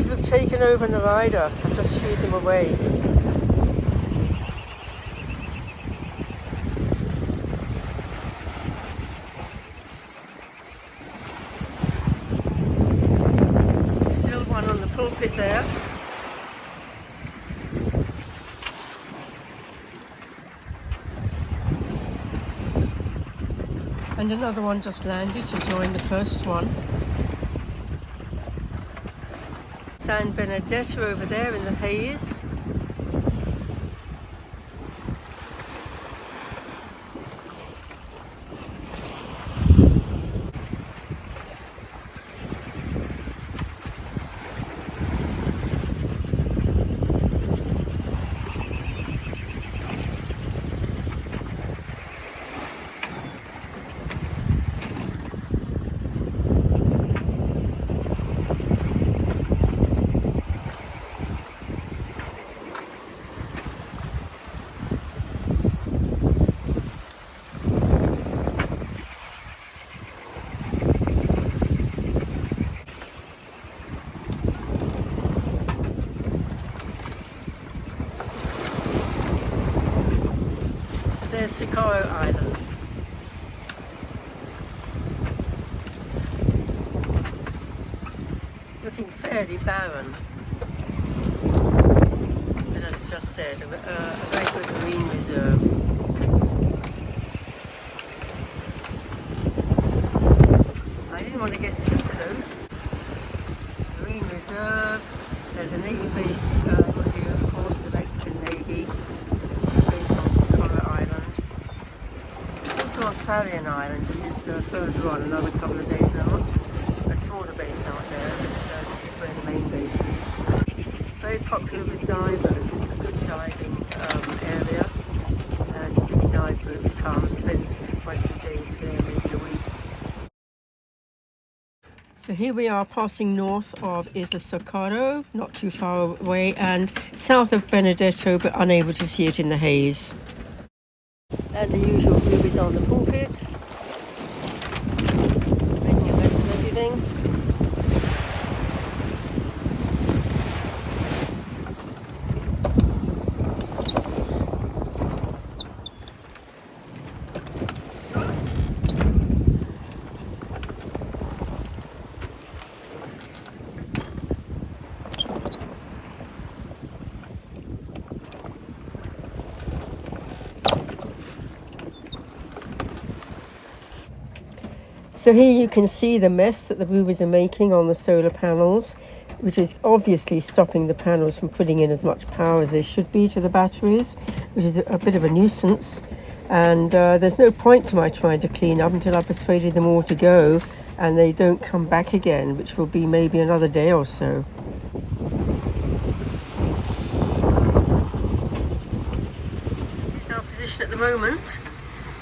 boobies have taken over Nereida. I've just shooed them away. Still one on the pulpit there. And another one just landed to join the first one. San Benedetto over there in the haze. There's Socorro Island. Looking fairly barren. But as I just said, a very good marine reserve. I didn't want to get too close. Marine reserve. There's a Navy base here, of course, the Mexican Navy. Navionics Island is further on, another couple of days out. A smaller base out there, but this is where the main base is. Very popular with divers. It's a good diving area, and big dive boats come, spend quite a few days there, maybe a week. So here we are passing north of Isla Socorro, not too far away, and south of Benedetto, but unable to see it in the haze. And the usual boobies on the pulpit, making a mess of everything. So here you can see the mess that the boobies are making on the solar panels, which is obviously stopping the panels from putting in as much power as they should be to the batteries, which is a bit of a nuisance. And there's no point to my trying to clean up until I've persuaded them all to go and they don't come back again, which will be maybe another day or so. Here's our position at the moment,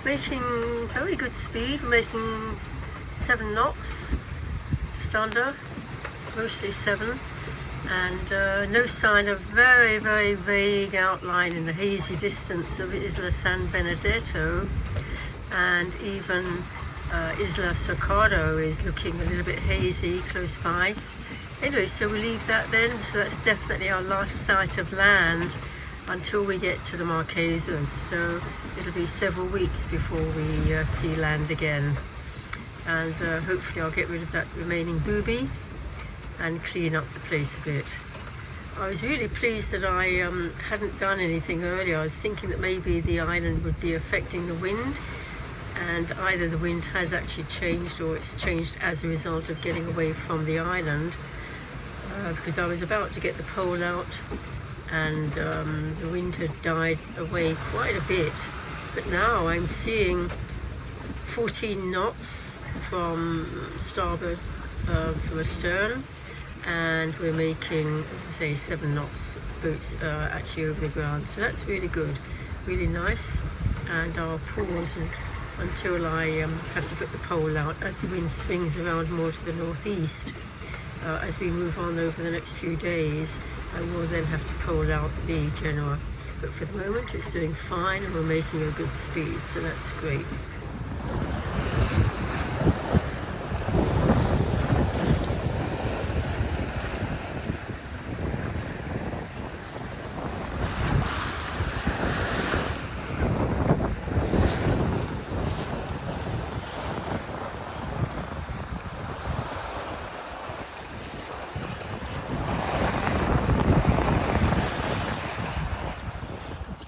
making very good speed. We're making 7 knots, just under, mostly 7, and no sign of very vague outline in the hazy distance of Isla San Benedetto, and even Isla Socorro is looking a little bit hazy close by. Anyway, so we'll leave that then. So that's definitely our last sight of land until we get to the Marquesas, so it'll be several weeks before we see land again. And hopefully I'll get rid of that remaining boobie and clean up the place a bit. I was really pleased that I hadn't done anything earlier. I was thinking that maybe the island would be affecting the wind, and either the wind has actually changed or it's changed as a result of getting away from the island, because I was about to get the pole out and the wind had died away quite a bit. But now I'm seeing 14 knots from starboard from astern, and we're making, as I say, 7 knots boats actually over the ground. So that's really good, really nice. And I'll pause until I have to put the pole out as the wind swings around more to the northeast. As we move on over the next few days, I will then have to pole out the Genoa. But for the moment it's doing fine and we're making a good speed, so that's great.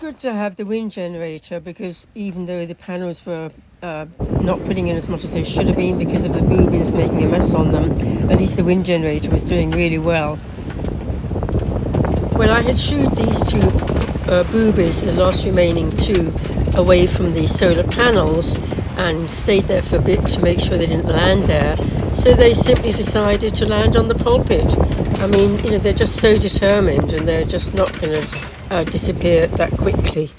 good to have the wind generator, because even though the panels were not putting in as much as they should have been because of the boobies making a mess on them, at least the wind generator was doing really well. Well, I had shooed these two boobies, the last remaining two, away from the solar panels and stayed there for a bit to make sure they didn't land there. So they simply decided to land on the pulpit. I mean, they're just so determined, and they're just not going to disappear that quickly.